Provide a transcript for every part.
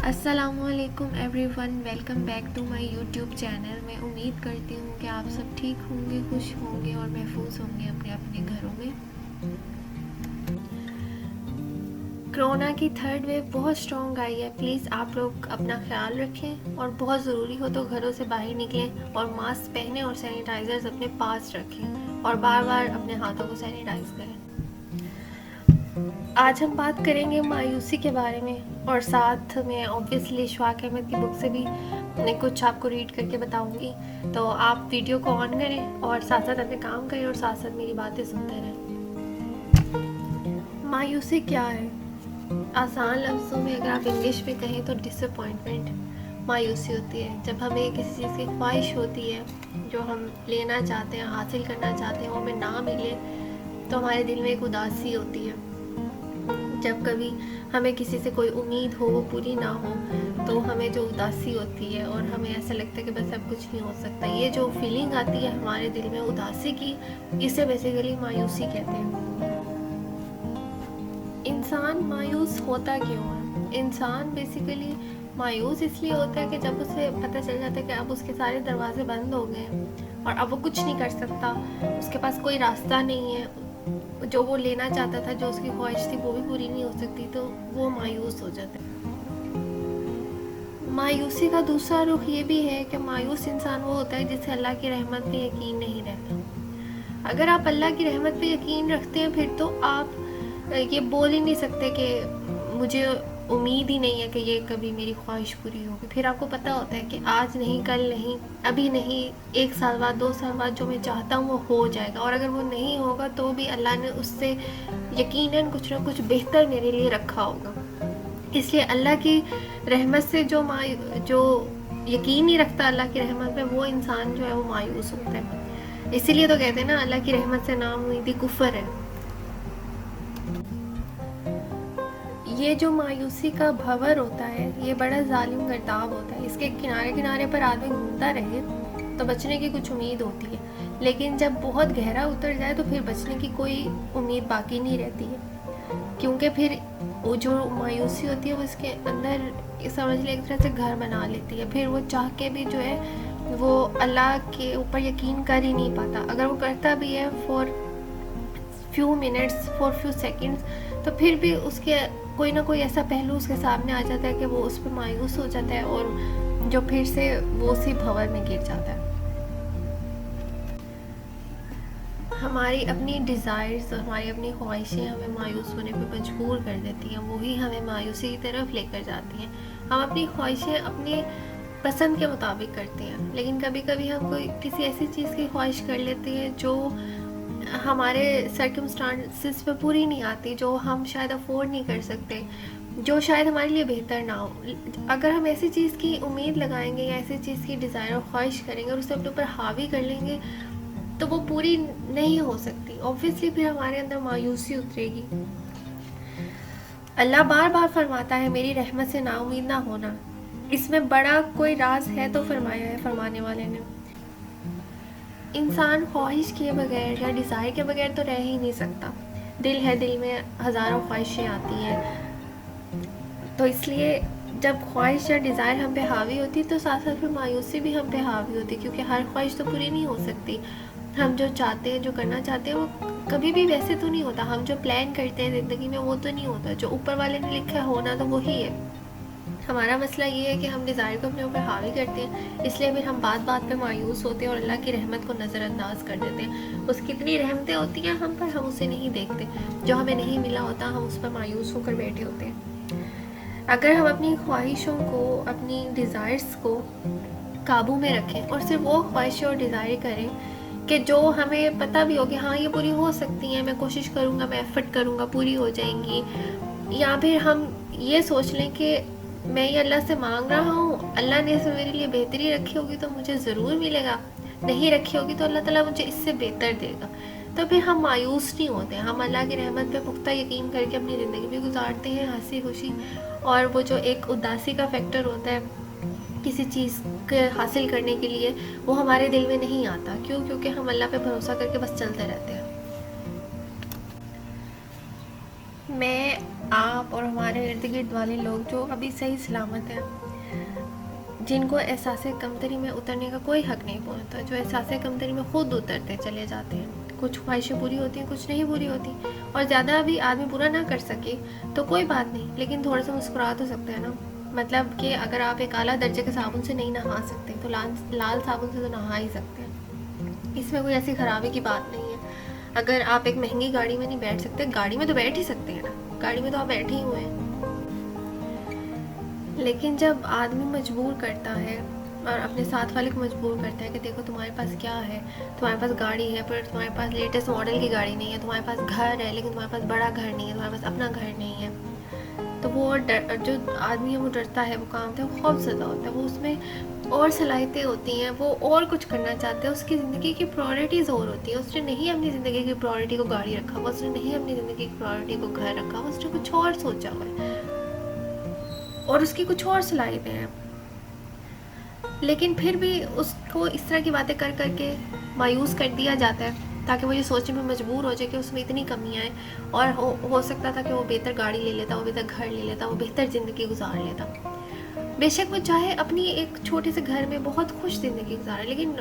अस्सलामु अलैकुम everyone, welcome back to my YouTube channel. मैं उम्मीद करती हूँ कि आप सब ठीक होंगे, खुश होंगे और महफूज होंगे अपने अपने घरों में। कोरोना की थर्ड वेव बहुत स्ट्रॉन्ग आई है। प्लीज़ आप लोग अपना ख्याल रखें और बहुत ज़रूरी हो तो घरों से बाहर निकलें और मास्क पहनें और सैनिटाइज़र्स अपने पास रखें और बार बार अपने हाथों को सैनिटाइज़ करें। आज हम बात करेंगे मायूसी के बारे में और साथ में ऑब्वियसली इशफाक अहमद की बुक से भी मैं कुछ आपको रीड करके बताऊंगी। तो आप वीडियो को ऑन करें और साथ साथ अपने काम करें और साथ साथ मेरी बातें सुनते रहें। मायूसी क्या है? आसान लफ्ज़ों में अगर आप इंग्लिश में कहें तो डिसअपॉइंटमेंट मायूसी होती है। जब हमें किसी चीज़ की ख्वाहिश होती है, जो हम लेना चाहते हैं, हासिल करना चाहते हैं, वो हमें ना मिले तो हमारे दिल में एक उदासी होती है। जब कभी हमें किसी से कोई उम्मीद हो वो पूरी ना हो तो हमें जो उदासी होती है और हमें ऐसा लगता है कि बस अब कुछ नहीं हो सकता, ये जो फीलिंग आती है हमारे दिल में उदासी की, इसे बेसिकली मायूसी कहते हैं। इंसान मायूस होता क्यों है? इंसान बेसिकली मायूस इसलिए होता है कि जब उसे पता चल जाता है कि अब उसके सारे दरवाजे बंद हो गए हैं और अब वो कुछ नहीं कर सकता, उसके पास कोई रास्ता नहीं है, जो वो लेना चाहता था, जो उसकी ख्वाहिश थी वो भी पूरी नहीं हो सकती, तो वो मायूस हो जाता है। मायूसी का दूसरा रुख ये भी है कि मायूस इंसान वो होता है जिसे अल्लाह की रहमत पे यकीन नहीं रहता। अगर आप अल्लाह की रहमत पे यकीन रखते हैं फिर तो आप ये बोल ही नहीं सकते कि मुझे उम्मीद ही नहीं है कि ये कभी मेरी ख्वाहिश पूरी होगी। फिर आपको पता होता है कि आज नहीं, कल नहीं, अभी नहीं, 1 साल बाद, 2 साल बाद जो मैं चाहता हूँ वो हो जाएगा। और अगर वो नहीं होगा तो भी अल्लाह ने उससे यकीनन कुछ ना कुछ बेहतर मेरे लिए रखा होगा। इसलिए अल्लाह की रहमत से जो यकीन नहीं रखता अल्लाह की रहमत पे, वो इंसान जो है वो मायूस होता है। इसीलिए तो कहते हैं ना, अल्लाह की रहमत से नाउम्मीदी कुफ्र है। ये जो मायूसी का भंवर होता है ये बड़ा जालिम गर्ताब होता है। इसके किनारे किनारे पर आदमी घूमता रहे तो बचने की कुछ उम्मीद होती है, लेकिन जब बहुत गहरा उतर जाए तो फिर बचने की कोई उम्मीद बाकी नहीं रहती है, क्योंकि फिर वो जो मायूसी होती है वो इसके अंदर समझ लें एक तरह से घर बना लेती है। फिर वो चाह के भी जो है वो अल्लाह के ऊपर यकीन कर ही नहीं पाता। अगर वो करता भी है for few minutes, for few seconds, तो फिर भी उसके कोई ना कोई ऐसा पहलू उसके सामने आ जाता है कि वो उस पर मायूस हो जाता है और जो फिर से वो उसी भंवर में गिर जाता है। हमारी अपनी डिज़ायर्स, हमारी अपनी ख्वाहिशें हमें मायूस होने पे मजबूर कर देती हैं, वही हमें मायूसी की तरफ लेकर जाती हैं। हम अपनी ख्वाहिशें अपने पसंद के मुताबिक करते हैं, लेकिन कभी कभी हम कोई किसी ऐसी चीज़ की ख्वाहिश कर लेते हैं जो हमारे सर्कमस्टांसिस पे पूरी नहीं आती, जो हम शायद अफोर्ड नहीं कर सकते, जो शायद हमारे लिए बेहतर ना हो। अगर हम ऐसी चीज़ की उम्मीद लगाएंगे या ऐसी चीज़ की डिज़ायर और ख्वाहिश करेंगे और उसे अपने ऊपर हावी कर लेंगे तो वो पूरी नहीं हो सकती। ऑब्वियसली फिर हमारे अंदर मायूसी उतरेगी। अल्लाह बार बार फरमाता है मेरी रहमत से नाउम्मीद ना होना। इसमें बड़ा कोई राज है तो फरमाया है फरमाने वाले ने। इंसान ख्वाहिश किए बगैर या डिज़ायर के बगैर तो रह ही नहीं सकता। दिल है, दिल में हज़ारों ख्वाहिशें आती हैं, तो इसलिए जब ख्वाहिश या डिज़ायर हम पे हावी होती तो साथ साथ में मायूसी भी हम पे हावी होती, क्योंकि हर ख्वाहिश तो पूरी नहीं हो सकती। हम जो चाहते हैं, जो करना चाहते हैं, वो कभी भी वैसे तो नहीं होता। हम जो प्लान करते हैं ज़िंदगी में वो तो नहीं होता। जो ऊपर वाले ने लिखा है होना तो वही है। हमारा मसला ये है कि हम डिज़ायर को अपने ऊपर हावी करते हैं, इसलिए फिर हम बात बात पे मायूस होते हैं और अल्लाह की रहमत को नज़रअंदाज कर देते हैं। उसकी कितनी रहमतें होती हैं हम पर, हम उसे नहीं देखते। जो हमें नहीं मिला होता हम उस पर मायूस होकर बैठे होते हैं। अगर हम अपनी ख्वाहिशों को, अपनी डिज़ायर्स को काबू में रखें और सिर्फ वो ख्वाहिशें और डिज़ायर करें कि जो हमें पता भी हो कि हाँ ये पूरी हो सकती हैं, मैं कोशिश करूँगा, मैं एफर्ट करूँगा, पूरी हो जाएंगी, या फिर हम ये सोच लें कि मैं ये अल्लाह से मांग रहा हूँ, अल्लाह ने इसमें मेरे लिए बेहतरी रखी होगी तो मुझे ज़रूर मिलेगा, नहीं रखी होगी तो अल्लाह ताला मुझे इससे बेहतर देगा, तो फिर हम मायूस नहीं होते। हम अल्लाह की रहमत पे पुख्ता यकीन करके अपनी ज़िंदगी भी गुजारते हैं हंसी खुशी। और वो जो एक उदासी का फैक्टर होता है किसी चीज़ के हासिल करने के लिए, वो हमारे दिल में नहीं आता। क्यों? क्योंकि हम अल्लाह पे भरोसा करके बस चलते रहते हैं। میں، آپ اور ہمارے ارد گرد والے لوگ جو ابھی صحیح سلامت ہیں، جن کو احساس کمتری میں اترنے کا کوئی حق نہیں پہنچتا، جو احساس کمتری میں خود اترتے چلے جاتے ہیں. کچھ خواہشیں پوری ہوتی ہیں، کچھ نہیں پوری ہوتی، اور زیادہ بھی آدمی پورا نہ کر سکے تو کوئی بات نہیں، لیکن تھوڑا سا مسکرا تو سکتے ہیں نا. مطلب کہ اگر آپ ایک اعلیٰ درجے کے صابن سے نہیں نہا سکتے تو لال صابن سے تو نہا ہی سکتے ہیں. اس میں کوئی ایسی خرابی کی بات نہیں ہے. اگر آپ ایک مہنگی گاڑی میں نہیں بیٹھ سکتے، گاڑی میں تو بیٹھ ہی سکتے ہیں نا، گاڑی میں تو آپ بیٹھے ہی ہوئے ہیں. لیکن جب آدمی مجبور کرتا ہے اور اپنے ساتھ والے کو مجبور کرتا ہے کہ دیکھو تمہارے پاس کیا ہے، تمہارے پاس گاڑی ہے پر تمہارے پاس لیٹسٹ ماڈل کی گاڑی نہیں ہے، تمہارے پاس گھر ہے لیکن تمہارے پاس بڑا گھر نہیں ہے، تمہارے پاس اپنا گھر نہیں ہے، تو وہ جو آدمی ہے وہ ڈرتا ہے، وہ کام ہے، وہ خوف زدہ ہوتا ہے، وہ اس میں اور صلاحیتیں ہوتی ہیں، وہ اور کچھ کرنا چاہتے ہیں، اس کی زندگی کی پرائرٹیز اور ہوتی ہیں. اس نے نہیں اپنی زندگی کی پرائرٹی کو گاڑی رکھا ہوا، اس نے نہیں اپنی زندگی کی پرائرٹی کو گھر رکھا ہوا، اس نے کچھ اور سوچا ہوا ہے اور اس کی کچھ اور صلاحیتیں ہیں. لیکن پھر بھی اس کو اس طرح کی باتیں کر کر کے مایوس کر دیا جاتا ہے تاکہ وہ یہ سوچنے میں مجبور ہو جائے کہ اس میں اتنی کمیاں ہیں، اور ہو سکتا تھا کہ وہ بہتر گاڑی لے لیتا، وہ بہتر گھر لے لیتا، وہ بہتر زندگی گزار لیتا. بے شک وہ چاہے اپنی ایک چھوٹے سے گھر میں بہت خوش زندگی گزارے، لیکن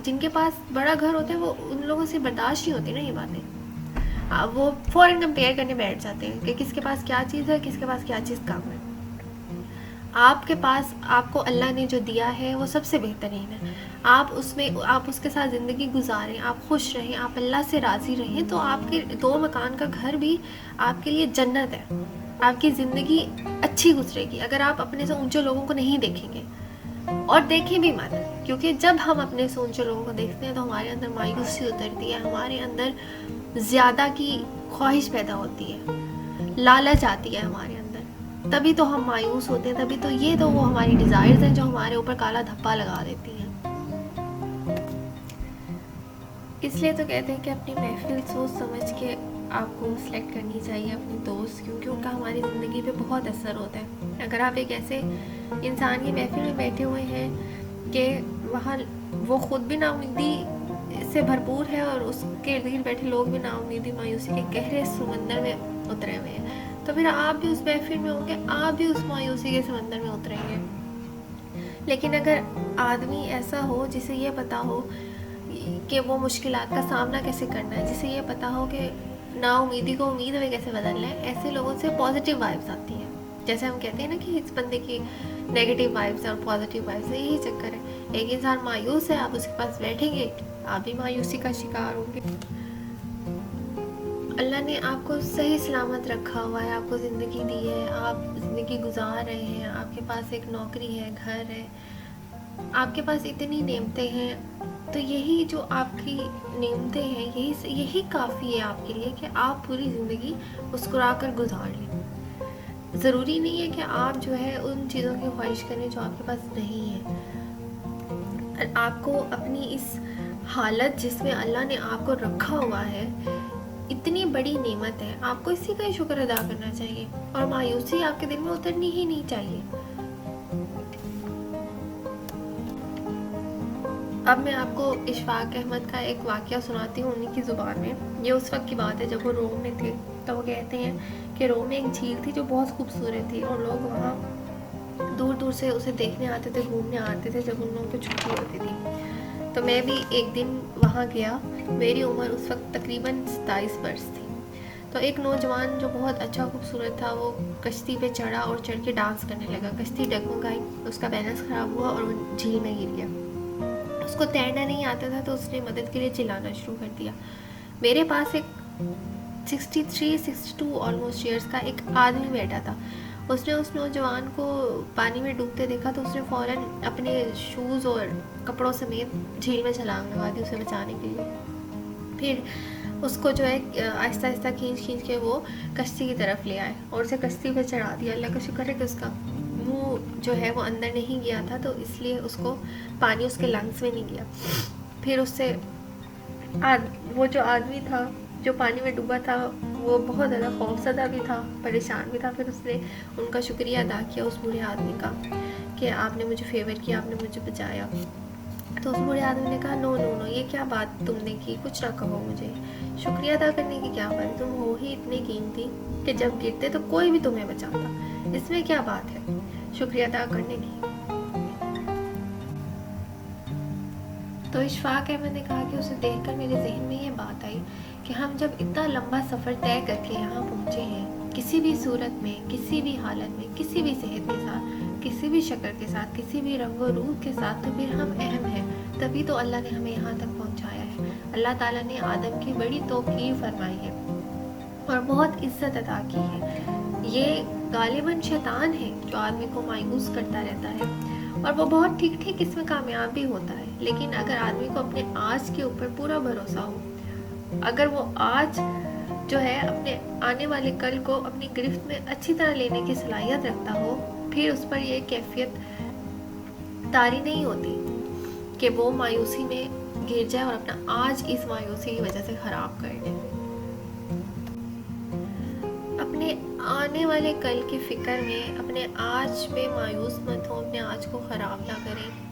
جن کے پاس بڑا گھر ہوتا ہے وہ ان لوگوں سے برداشت نہیں ہوتی نا یہ باتیں. وہ فوراً کمپیئر کرنے بیٹھ جاتے ہیں کہ کس کے پاس کیا چیز ہے، کس کے پاس کیا چیز کم ہے. آپ کے پاس آپ کو اللہ نے جو دیا ہے وہ سب سے بہترین ہے. آپ اس کے ساتھ زندگی گزاریں، آپ خوش رہیں، آپ اللہ سے راضی رہیں، تو آپ کے 2 مکان کا گھر بھی آپ کے لیے جنت ہے. آپ کی زندگی اچھی گزرے گی اگر آپ اپنے سے اونچے لوگوں کو نہیں دیکھیں گے، اور دیکھیں بھی مت، کیونکہ جب ہم اپنے سے اونچے لوگوں کو دیکھتے ہیں تو ہمارے اندر مایوسی اترتی ہے، ہمارے اندر زیادہ کی خواہش پیدا ہوتی ہے، لالچ آتی ہے ہمارے اندر. تبھی تو ہم مایوس ہوتے ہیں، تبھی تو یہ تو وہ ہماری ڈیزائرز ہیں جو ہمارے اوپر کالا دھپا لگا دیتی ہیں. اس لیے تو کہتے ہیں کہ اپنی محفل سوچ سمجھ کے آپ کو سلیکٹ کرنی چاہیے اپنے دوست، کیونکہ ان کا ہماری زندگی پہ بہت اثر ہوتا ہے. اگر آپ ایک ایسے انسان کی محفل میں بیٹھے ہوئے ہیں کہ وہاں وہ خود بھی نا امیدی سے بھرپور ہے اور اس کے ارد گرد بیٹھے لوگ بھی نا امیدی مایوسی کے گہرے سمندر میں اترے ہوئے ہیں، تو پھر آپ بھی اس محفل میں ہوں گے، آپ بھی اس مایوسی کے سمندر میں اتریں گے. لیکن اگر آدمی ایسا ہو جسے یہ پتا ہو کہ وہ مشکلات کا سامنا کیسے کرنا ہے، جسے یہ پتا ہو کہ نا امیدی کو امید میں کیسے بدلنا ہے، ایسے لوگوں سے پازیٹیو وائبس آتی ہیں. جیسے ہم کہتے ہیں نا کہ اس بندے کی نیگیٹیو وائبس اور پازیٹیو وائبس، یہی چکر ہے. ایک انسان مایوس ہے، آپ اس کے پاس بیٹھیں گے، آپ بھی مایوسی کا شکار ہوں گے. اللہ نے آپ کو صحیح سلامت رکھا ہوا ہے، آپ کو زندگی دی ہے، آپ زندگی گزار رہے ہیں، آپ کے پاس ایک نوکری ہے، گھر ہے، آپ کے پاس اتنی نعمتیں ہیں، تو یہی جو آپ کی نعمتیں ہیں یہی کافی ہے آپ کے لیے کہ آپ پوری زندگی مسکرا کر گزار لیں. ضروری نہیں ہے کہ آپ جو ہے ان چیزوں کی خواہش کریں جو آپ کے پاس نہیں ہے. آپ کو اپنی اس حالت جس میں اللہ نے آپ کو رکھا ہوا ہے، اتنی بڑی نعمت ہے، آپ کو اسی کا ہی شکر ادا کرنا چاہیے، اور مایوسی آپ کے دل میں اترنی ہی نہیں چاہیے. اب میں آپ کو اشفاق احمد کا ایک واقعہ سناتی ہوں انہی کی زبان میں. یہ اس وقت کی بات ہے جب وہ روم میں تھے. تو وہ کہتے ہیں کہ روم میں ایک جھیل تھی جو بہت خوبصورت تھی، اور لوگ وہاں دور دور سے اسے دیکھنے آتے تھے، گھومنے آتے تھے جب ان لوگوں کو چھٹی ہوتی تھی. تو میں بھی ایک دن وہاں گیا. میری عمر اس وقت تقریباً 27 برس تھی. تو ایک نوجوان جو بہت اچھا خوبصورت تھا وہ کشتی پہ چڑھا اور چڑھ کے ڈانس کرنے لگا. کشتی ڈگمگائی، اس کا بیلنس خراب ہوا اور وہ جھیل میں گر گیا. اس کو تیرنا نہیں آتا تھا تو اس نے مدد کے لیے چلانا شروع کر دیا. میرے پاس ایک 62 آلموسٹ ایئرس کا ایک آدمی بیٹھا تھا. اس نے اس نوجوان کو پانی میں ڈوبتے دیکھا تو اس نے فوراً اپنے شوز اور کپڑوں سمیت جھیل میں چھلانگ لگا دی اسے بچانے کے لیے. پھر اس کو جو ہے آہستہ آہستہ کھینچ کے وہ کشتی کی طرف لے آئے اور اسے کشتی پہ چڑھا دیا. اللہ کا شکر ہے کہ اس کا منہ جو ہے وہ اندر نہیں گیا تھا، تو اس لیے اس کو پانی اس کے لنگس میں نہیں گیا. پھر اس سے وہ جو آدمی تھا جو پانی میں ڈوبا تھا وہ بہت زیادہ خوفزدہ بھی تھا، پریشان بھی تھا. پھر اس نے ان کا شکریہ ادا کیا اس بوڑھے آدمی کا کہ آپ نے مجھے فیور کیا، آپ نے مجھے بچایا. तो उस बूढ़े आदमी ने कहा, नो नो नो, ये क्या बात तुमने की, कुछ ना कहो मुझे, शुक्रिया अदा करने की क्या बात है, तुम हो ही इतने कीमती कि जब गिरते तो कोई भी तुम्हें बचाता, इसमें क्या बात है शुक्रिया अदा करने की। तो इशफाक अहमद ने कहा कि उसे देखकर मेरे जहन में ये बात आई कि हम जब इतना लंबा सफ़र तय करके यहाँ पहुँचे हैं, किसी भी सूरत में, किसी भी हालत में, किसी भी सेहत के साथ, किसी भी शक्ल के साथ, किसी भी रंगो रूप के साथ, तो फिर हम अहम हैं, तभी तो अल्लाह ने हमें यहाँ तक पहुँचाया है। अल्लाह ताला ने आदम की बड़ी तौकीर फरमाई है और बहुत इज्जत अदा की है। ये गालिबन शैतान है जो आदमी को मायूस करता रहता है और वो बहुत ठीक ठीक इसमें कामयाब भी होता है। लेकिन अगर आदमी को अपने आज के ऊपर पूरा भरोसा हो, अगर वो आज जो है अपने आने वाले कल को अपनी गिरफ्त में अच्छी तरह लेने की सलाहियत रखता हो, फिर उस पर यह कैफियत तारी नहीं होती कि वो मायूसी में गिर जाए और अपना आज इस मायूसी की वजह से ख़राब कर दे। अपने आने वाले कल की फ़िक्र में अपने आज में मायूस मत हो, अपने आज को ख़राब ना करें।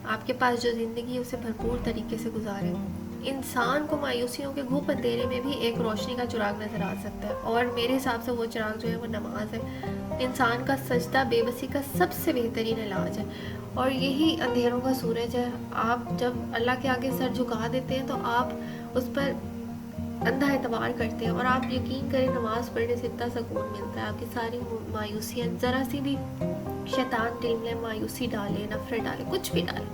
आपके पास जो ज़िंदगी है उसे भरपूर तरीके से गुजारें। इंसान को मायूसियों के घुप अंधेरे में भी एक रोशनी का चिराग नज़र आ सकता है और मेरे हिसाब से वो चिराग जो है वो नमाज है। इंसान का सजदा बेबसी का सबसे बेहतरीन इलाज है और यही अंधेरों का सूरज है। आप जब अल्लाह के आगे सर झुका देते हैं तो आप उस पर अंधा एतबार करते हैं और आप यकीन करें नमाज पढ़ने से इतना सुकून मिलता है। आपकी सारी मायूसियाँ, ज़रा सी भी शैतान दिल में मायूसी डाले, नफरत डाले, कुछ भी डाले,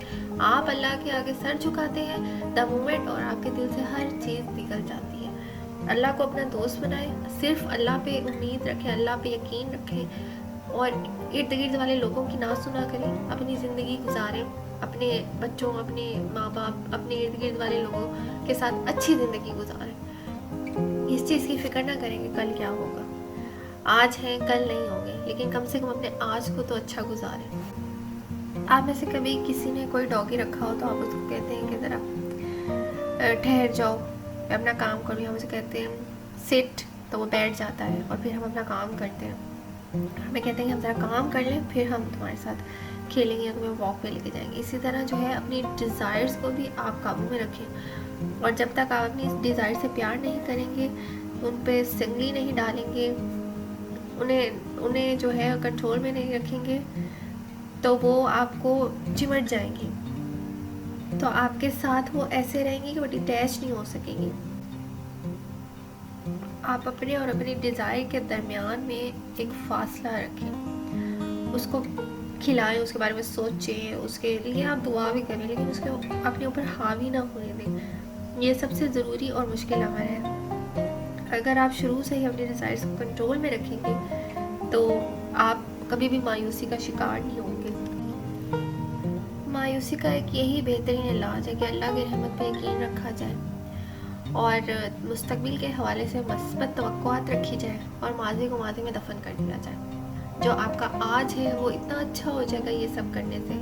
आप अल्लाह के आगे सर झुकाते हैं द मोमेंट और आपके दिल से हर चीज़ निकल जाती है। अल्लाह को अपना दोस्त बनाएं, सिर्फ अल्लाह पे उम्मीद रखें, अल्लाह पे यकीन रखें और इर्द गिर्द वाले लोगों की ना सुना करें। अपनी ज़िंदगी गुजारें, अपने बच्चों, अपने माँ बाप, अपने इर्द गिर्द वाले लोगों के साथ अच्छी ज़िंदगी गुजारें। इस चीज़ की फ़िक्र ना करेंगे कल क्या होगा। आज हैं कल नहीं होंगे, लेकिन कम से कम अपने आज को तो अच्छा गुजारें। आप में से कभी किसी ने कोई डॉगी रखा हो तो आप उसको कहते हैं कि ज़रा ठहर जाओ, मैं अपना काम करूँ, हम उसे कहते हैं सिट, तो वो बैठ जाता है और फिर हम अपना काम करते हैं। हमें कहते हैं कि हम ज़रा काम कर लें फिर हम तुम्हारे साथ खेलेंगे, तुम्हें वॉक पे लेके जाएंगे। इसी तरह जो है अपनी डिज़ायर्स को भी आप काबू में रखें और जब तक आप अपनी डिज़ायर से प्यार नहीं करेंगे, उन पे सिंगली नहीं डालेंगे, उन्हें जो है कंट्रोल में नहीं रखेंगे, तो वो आपको चिमट जाएंगी। तो आपके साथ वो ऐसे रहेंगी कि वो डिटैच नहीं हो सकेंगी। आप अपने और अपनी डिज़ायर के दरमियान में एक फ़ासला रखें, उसको खिलाएं, उसके बारे में सोचें, उसके लिए आप दुआ भी करें, लेकिन उसके अपने ऊपर हावी ना होने दें। ये सबसे ज़रूरी और मुश्किल अमर है। अगर आप शुरू से ही अपने डिज़ायर्स को कंट्रोल में रखेंगे तो आप कभी भी मायूसी का शिकार नहीं होंगे। मायूसी का एक यही बेहतरीन इलाज है कि अल्लाह की रहमत पे यकीन रखा जाए और मुस्तकबिल के हवाले से मस्बत तवक्कुआत रखी जाए और माजी को माजी में दफन कर दिया जाए। जो आपका आज है वो इतना अच्छा हो जाएगा ये सब करने से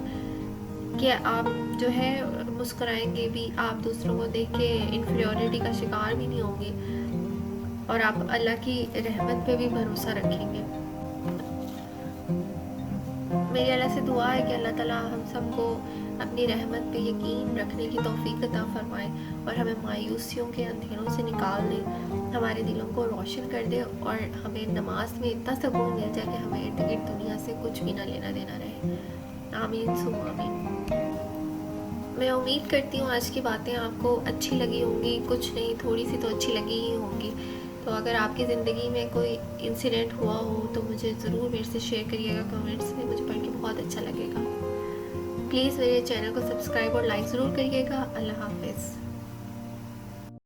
कि आप जो है मुस्कुराएंगे भी, आप दूसरों को देख के इन्फीरियरिटी का शिकार भी नहीं होंगे और आप अल्लाह की रहमत पे भी भरोसा रखेंगे। मेरी अल्लाह से दुआ है कि अल्लाह ताला हम सबको अपनी रहमत पे यकीन रखने की तौफीक अता फरमाए और हमें मायूसियों के अंधेरों से निकाल दे, हमारे दिलों को रोशन कर दे और हमें नमाज में इतना सुकून मिल जाए कि हमें इर्द गिर्द दुनिया से कुछ भी ना लेना देना रहे। आमीन सुम आमीन। मैं उम्मीद करती हूँ आज की बातें आपको अच्छी लगी होंगी, कुछ नहीं थोड़ी सी तो अच्छी लगी ही होंगी। तो अगर आपकी ज़िंदगी में कोई इंसिडेंट हुआ हो तो मुझे ज़रूर मेरे से शेयर करिएगा कमेंट्स में, मुझे पढ़ के बहुत अच्छा लगेगा। प्लीज़ मेरे चैनल को सब्सक्राइब और लाइक ज़रूर करिएगा। अल्लाह हाफ़िज़।